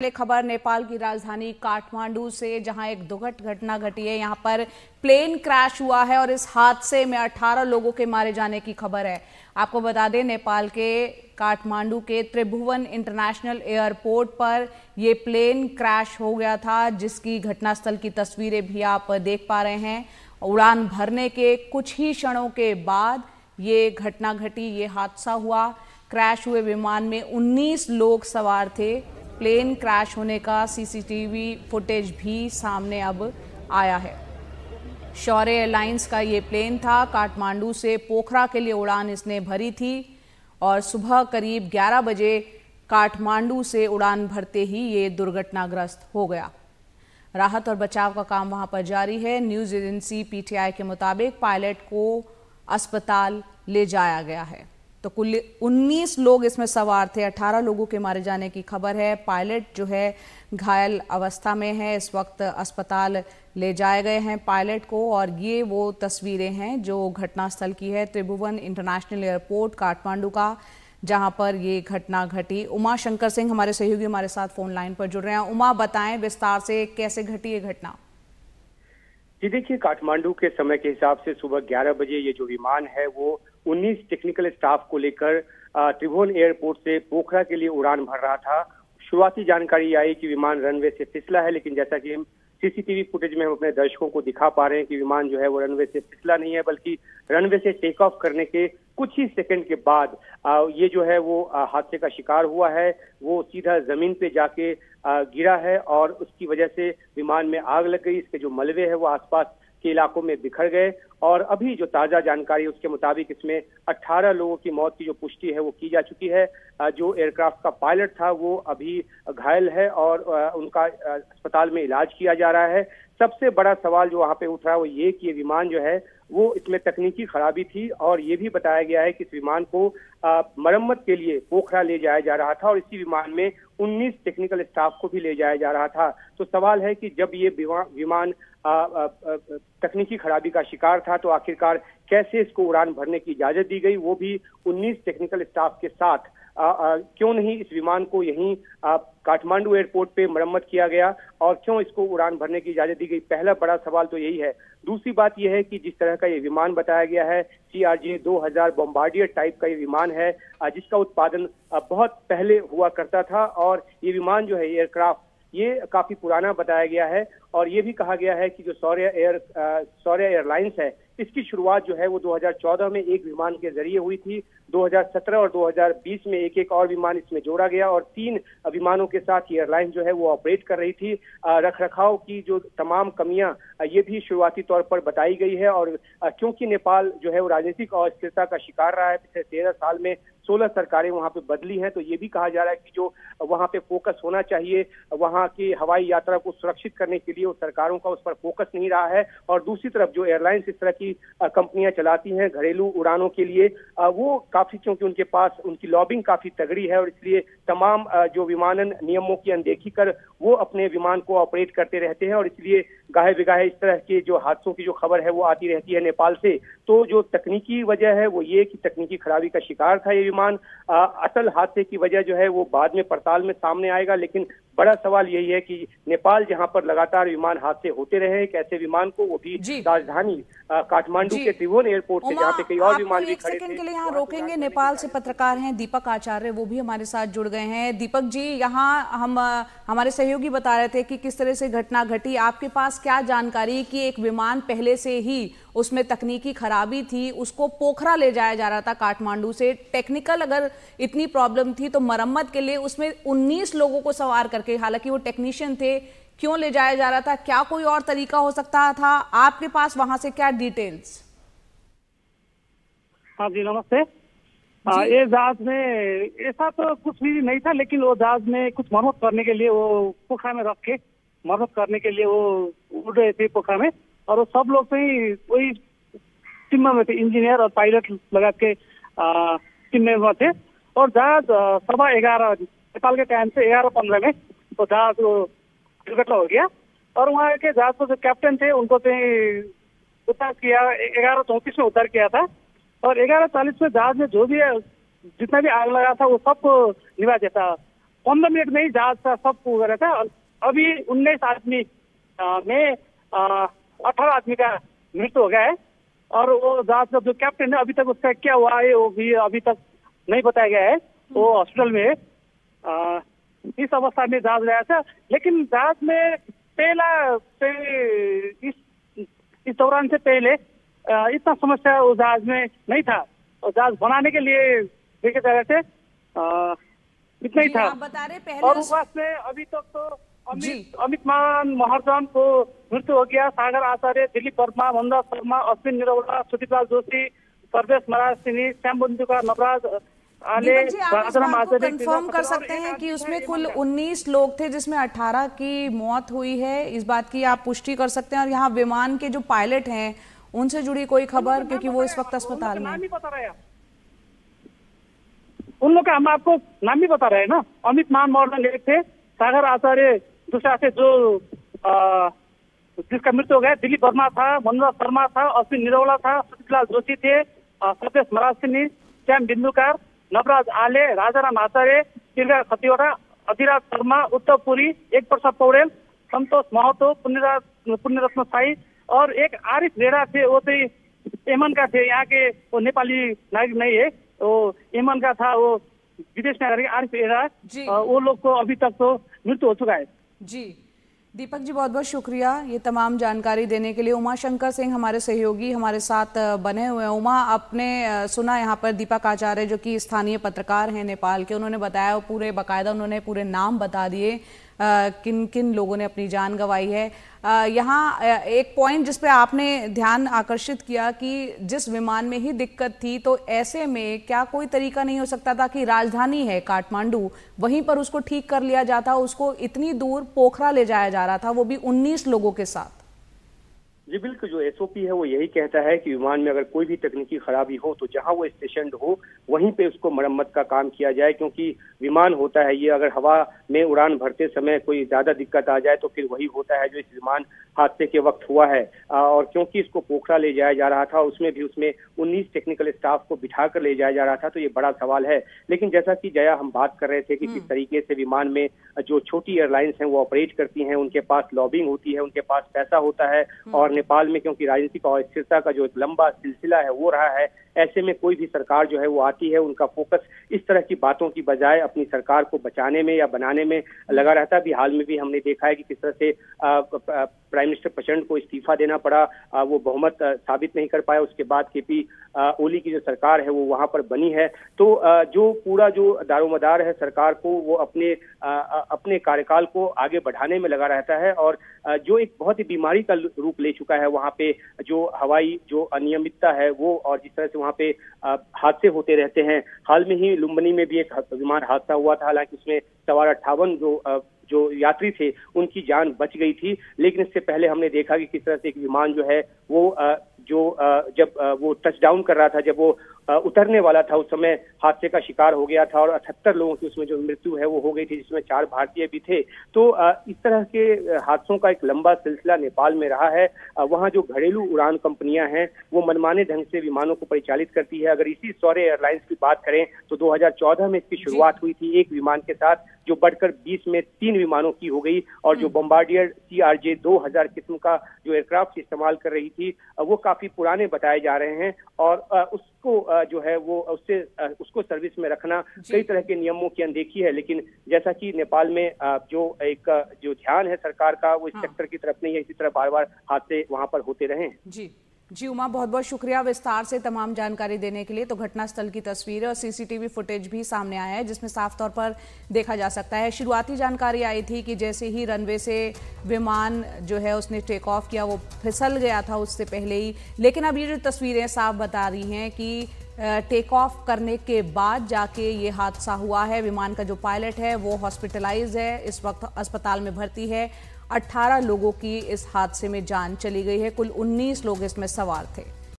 खबर नेपाल की राजधानी काठमांडू से, जहां एक दुखद घटना घटी है। यहां पर प्लेन क्रैश हुआ है और इस हादसे में 18 लोगों के मारे जाने की खबर है। आपको बता दें, नेपाल के काठमांडू के त्रिभुवन इंटरनेशनल एयरपोर्ट पर यह प्लेन क्रैश हो गया था, जिसकी घटनास्थल की तस्वीरें भी आप देख पा रहे हैं। उड़ान भरने के कुछ ही क्षणों के बाद ये घटना घटी, ये हादसा हुआ। क्रैश हुए विमान में 19 लोग सवार थे। प्लेन क्रैश होने का सीसीटीवी फुटेज भी सामने अब आया है। शौर्य एयरलाइंस का ये प्लेन था। काठमांडू से पोखरा के लिए उड़ान इसने भरी थी और सुबह करीब 11 बजे काठमांडू से उड़ान भरते ही ये दुर्घटनाग्रस्त हो गया। राहत और बचाव का काम वहां पर जारी है। न्यूज एजेंसी पीटीआई के मुताबिक पायलट को अस्पताल ले जाया गया है। तो कुल 19 लोग इसमें सवार थे। 18 लोगों के मारे जाने की खबर है। पायलट जो है घायल अवस्था में है, इस वक्त अस्पताल ले जाए गए हैं पायलट को। और ये वो तस्वीरें हैं जो घटनास्थल की है, त्रिभुवन इंटरनेशनल एयरपोर्ट काठमांडू का, जहां पर ये घटना घटी। उमा शंकर सिंह हमारे सहयोगी हमारे साथ फोन लाइन पर जुड़ रहे हैं। उमा, बताएं विस्तार से कैसे घटी ये घटना। जी देखिए, काठमांडू के समय के हिसाब से सुबह 11 बजे ये जो विमान है वो 19 टेक्निकल स्टाफ को लेकर त्रिभुवन एयरपोर्ट से पोखरा के लिए उड़ान भर रहा था। शुरुआती जानकारी आई कि विमान रनवे से फिसला है, लेकिन जैसा कि हम सीसीटीवी फुटेज में हम अपने दर्शकों को दिखा पा रहे हैं कि विमान जो है वो रनवे से फिसला नहीं है, बल्कि रनवे से टेक ऑफ करने के कुछ ही सेकंड के बाद ये जो है वो हादसे का शिकार हुआ है। वो सीधा जमीन पे जाके गिरा है और उसकी वजह से विमान में आग लग गई। इसके जो मलबे है वो आसपास के इलाकों में बिखर गए और अभी जो ताजा जानकारी उसके मुताबिक इसमें 18 लोगों की मौत की जो पुष्टि है वो की जा चुकी है। जो एयरक्राफ्ट का पायलट था वो अभी घायल है और उनका अस्पताल में इलाज किया जा रहा है। सबसे बड़ा सवाल जो वहां पे उठ रहा है वो ये कि ये विमान जो है वो इसमें तकनीकी खराबी थी और ये भी बताया गया है कि इस विमान को मरम्मत के लिए पोखरा ले जाया जा रहा था और इसी विमान में 19 टेक्निकल स्टाफ को भी ले जाया जा रहा था। तो सवाल है कि जब ये विमान तकनीकी खराबी का शिकार था तो आखिरकार कैसे इसको उड़ान भरने की इजाजत दी गई, वो भी 19 टेक्निकल स्टाफ के साथ। क्यों नहीं इस विमान को यहीं काठमांडू एयरपोर्ट पे मरम्मत किया गया और क्यों इसको उड़ान भरने की इजाजत दी गई, पहला बड़ा सवाल तो यही है। दूसरी बात यह है कि जिस तरह का ये विमान बताया गया है, CRJ 2000 बॉम्बार्डियर टाइप का ये विमान है, जिसका उत्पादन बहुत पहले हुआ करता था और ये विमान जो है एयरक्राफ्ट ये काफी पुराना बताया गया है। और ये भी कहा गया है कि जो शौर्य एयरलाइंस है इसकी शुरुआत जो है वो 2014 में एक विमान के जरिए हुई थी। 2017 और 2020 में एक एक और विमान इसमें जोड़ा गया और 3 विमानों के साथ एयरलाइन जो है वो ऑपरेट कर रही थी। रखरखाव की जो तमाम कमियां ये भी शुरुआती तौर पर बताई गई है। और क्योंकि नेपाल जो है वो राजनीतिक अस्थिरता का शिकार रहा है, पिछले 13 साल में 16 सरकारें वहां पे बदली हैं, तो ये भी कहा जा रहा है कि जो वहां पे फोकस होना चाहिए वहां की हवाई यात्रा को सुरक्षित करने के लिए वो सरकारों का उस पर फोकस नहीं रहा है। और दूसरी तरफ जो एयरलाइंस इस तरह की कंपनियां चलाती हैं घरेलू उड़ानों के लिए, वो काफी, क्योंकि उनके पास उनकी लॉबिंग काफी तगड़ी है और इसलिए तमाम जो विमानन नियमों की अनदेखी कर वो अपने विमान को ऑपरेट करते रहते हैं और इसलिए गाहे बिगाहे इस तरह के जो हादसों की जो खबर है वो आती रहती है नेपाल से। तो जो तकनीकी वजह है वो ये कि तकनीकी खराबी का शिकार था ये विमान। असल हादसे की वजह जो है वो बाद में पड़ताल में सामने आएगा, लेकिन बड़ा सवाल यही है कि नेपाल जहां पर लगातार विमान हादसे होते रहे, एक ऐसे विमान को, वो भी राजधानी काठमांडू के त्रिभुवन एयरपोर्ट से, जहां पे कई और विमान भी खड़े थे। सेकंड के लिए यहाँ रोकेंगे। नेपाल से पत्रकार हैं दीपक आचार्य, वो भी हमारे साथ जुड़ गए हैं। दीपक जी, यहाँ हम हमारे सहयोगी बता रहे थे कि किस तरह से घटना घटी। आपके पास क्या जानकारी कि एक विमान पहले से ही उसमें तकनीकी खराबी थी, उसको पोखरा ले जाया जा रहा था काठमांडू से। टेक्निकल अगर इतनी प्रॉब्लम थी तो मरम्मत के लिए उसमें 19 लोगों को सवार करके, हालांकि वो टेक्नीशियन थे, क्यों ले जाया जा रहा था? क्या कोई और तरीका हो सकता था? आपके पास वहां से क्या डिटेल्स? हाँ जी, नमस्ते। ये जहाज में ऐसा तो कुछ भी नहीं था, लेकिन वो जहाज में कुछ मरम्मत करने के लिए वो पोखरा में रख के मरम्मत करने के लिए वो उड़ रहे थे पोखरा में। और वो सब लोग ही वही टीम में थे, इंजीनियर और पायलट लगा के टीम में थे। और जहाज 11:15 नेपाल के टाइम से 11:15 में तो जहाज दुर्घटना हो गया और वहाँ के जहाज को जो कैप्टन थे उनको उतार किया, 11:34 में उतार किया था। और 11:40 में जहाज में जो भी जितना भी आग लगा था वो सब निभा देता। 15 मिनट में ही जहाज का सब हो गया था। अभी 19 आदमी में 18 आदमी का मृत्यु हो गया है और वो जहाज का जो कैप्टन है अभी तक उसका क्या हुआ है वो भी अभी तक नहीं बताया गया है। वो हॉस्पिटल में इस अवस्था में जहाज गया था, लेकिन जहाज में इस दौरान से पहले इतना समस्या उस जहाज में नहीं था और जहाज बनाने के लिए देखे जा रहे थे इतना ही था। आप बता रहे पहले और उस में अभी तक तो अमित मान महर्जन को मृत्यु हो गया। सागर आचार्य, दिलीप वर्मा, मंदा शर्मा, अश्विन निरौला, सुदीपलाल जोशी, सर्वेश महाराज सिंह, श्याम बंदूका, नवराज आले, कंफर्म कर सकते हैं कि उसमें कुल 19 लोग थे जिसमें 18 की मौत हुई है, इस बात की आप पुष्टि कर सकते हैं? और यहाँ विमान के जो पायलट हैं उनसे जुड़ी कोई खबर, क्योंकि वो इस वक्त अस्पताल में? उन लोग का हम आपको नाम भी बता रहे हैं ना। अमित मान महर्जन एक थे, सागर आचार्य दूसरा से जो जिसका मृत्यु हो गया, दिलीप वर्मा था, मंदा शर्मा था, अश्विन निरौला था, सुदीपलाल जोशी थे, सर्वेश महाराज सिंह, श्याम बिंदुकार, नवराज आले, राजाराम आचार्य, तिर्गा खतिवड़ा, अधिराज शर्मा, उत्तम पुरी, एक प्रसाद पौडेल, संतोष महतो, पुण्यरत्न साई और एक आरिफ रेडा थे। वो तो यमन का थे, यहाँ के वो नेपाली नागरिक नहीं है, वो यमन का था, वो विदेश नागरिक आरिफ रेडा। वो लोग को अभी तक तो मृत्यु हो चुका है। जी दीपक जी, बहुत बहुत शुक्रिया ये तमाम जानकारी देने के लिए। उमा शंकर सिंह हमारे सहयोगी हमारे साथ बने हुए हैं। उमा, आपने सुना यहाँ पर दीपक आचार्य जो कि स्थानीय पत्रकार हैं नेपाल के, उन्होंने बताया पूरे बाकायदा उन्होंने पूरे नाम बता दिए किन किन लोगों ने अपनी जान गंवाई है। यहाँ एक पॉइंट जिस पे आपने ध्यान आकर्षित किया कि जिस विमान में ही दिक्कत थी, तो ऐसे में क्या कोई तरीका नहीं हो सकता था कि राजधानी है काठमांडू, वहीं पर उसको ठीक कर लिया जाता? उसको इतनी दूर पोखरा ले जाया जा रहा था, वो भी 19 लोगों के साथ। जी बिल्कुल, जो एसओपी है वो यही कहता है कि विमान में अगर कोई भी तकनीकी खराबी हो तो जहां वो स्टेशन हो वहीं पे उसको मरम्मत का काम किया जाए, क्योंकि विमान होता है ये, अगर हवा में उड़ान भरते समय कोई ज्यादा दिक्कत आ जाए तो फिर वही होता है जो इस विमान हादसे के वक्त हुआ है। और क्योंकि इसको पोखरा ले जाया जा रहा था, उसमें 19 टेक्निकल स्टाफ को बिठा कर ले जाया जा रहा था, तो ये बड़ा सवाल है। लेकिन जैसा कि जया हम बात कर रहे थे कि किस तरीके से विमान में जो छोटी एयरलाइंस हैं वो ऑपरेट करती हैं, उनके पास लॉबिंग होती है, उनके पास पैसा होता है, और नेपाल में क्योंकि राजनीतिक अस्थिरता का जो एक लंबा सिलसिला है वो रहा है, ऐसे में कोई भी सरकार जो है वो आती है, उनका फोकस इस तरह की बातों की बजाय अपनी सरकार को बचाने में या बनाने में लगा रहता है। हाल में भी हमने देखा है कि किस तरह से प्राइम मिनिस्टर प्रचंड को इस्तीफा देना पड़ा, वो बहुमत साबित नहीं कर पाया, उसके बाद केपी ओली की जो सरकार है वो वहां पर बनी है। तो जो पूरा जो दारोमदार है सरकार को, वो अपने कार्यकाल को आगे बढ़ाने में लगा रहता है, और जो एक बहुत ही बीमारी का रूप ले चुका है वहां पे जो हवाई जो अनियमितता है वो, और जिस तरह से वहां पे हादसे होते रहते हैं। हाल में ही लुम्बिनी में भी एक विमान हादसा हुआ था, हालांकि उसमें सवार 58 जो यात्री थे उनकी जान बच गई थी, लेकिन इससे पहले हमने देखा कि किस तरह से एक विमान जो है वो जब वो टच डाउन कर रहा था, जब वो उतरने वाला था, उस समय हादसे का शिकार हो गया था और 78 लोगों की उसमें जो मृत्यु है वो हो गई थी, जिसमें 4 भारतीय भी थे। तो इस तरह के हादसों का एक लंबा सिलसिला नेपाल में रहा है। वहाँ जो घरेलू उड़ान कंपनियां हैं वो मनमाने ढंग से विमानों को परिचालित करती है। अगर इसी सौर्य एयरलाइंस की बात करें तो 2014 में इसकी शुरुआत हुई थी एक विमान के साथ, जो बढ़कर 20 में 3 विमानों की हो गई, और जो बम्बार्डियर CRJ 2000 किस्म का जो एयरक्राफ्ट इस्तेमाल कर रही थी वो काफी पुराने बताए जा रहे हैं, और उसको जो है वो उसको सर्विस में रखना कई तरह के नियमों की अनदेखी है। लेकिन जैसा कि नेपाल में जो ध्यान है सरकार का वो इस सेक्टर की तरफ नहीं है, इसी तरह बार बार हादसे वहां पर होते रहे। जी उमा, बहुत बहुत शुक्रिया विस्तार से तमाम जानकारी देने के लिए। तो घटनास्थल की तस्वीरें और CCTV फुटेज भी सामने आया है, जिसमें साफ तौर पर देखा जा सकता है। शुरुआती जानकारी आई थी कि जैसे ही रनवे से विमान जो है उसने टेक ऑफ किया, वो फिसल गया था उससे पहले ही, लेकिन अब ये जो तस्वीरें साफ बता रही हैं कि टेक ऑफ करने के बाद जाके ये हादसा हुआ है। विमान का जो पायलट है वो हॉस्पिटलाइज है, इस वक्त अस्पताल में भर्ती है। 18 लोगों की इस हादसे में जान चली गई है, कुल 19 लोग इसमें सवार थे।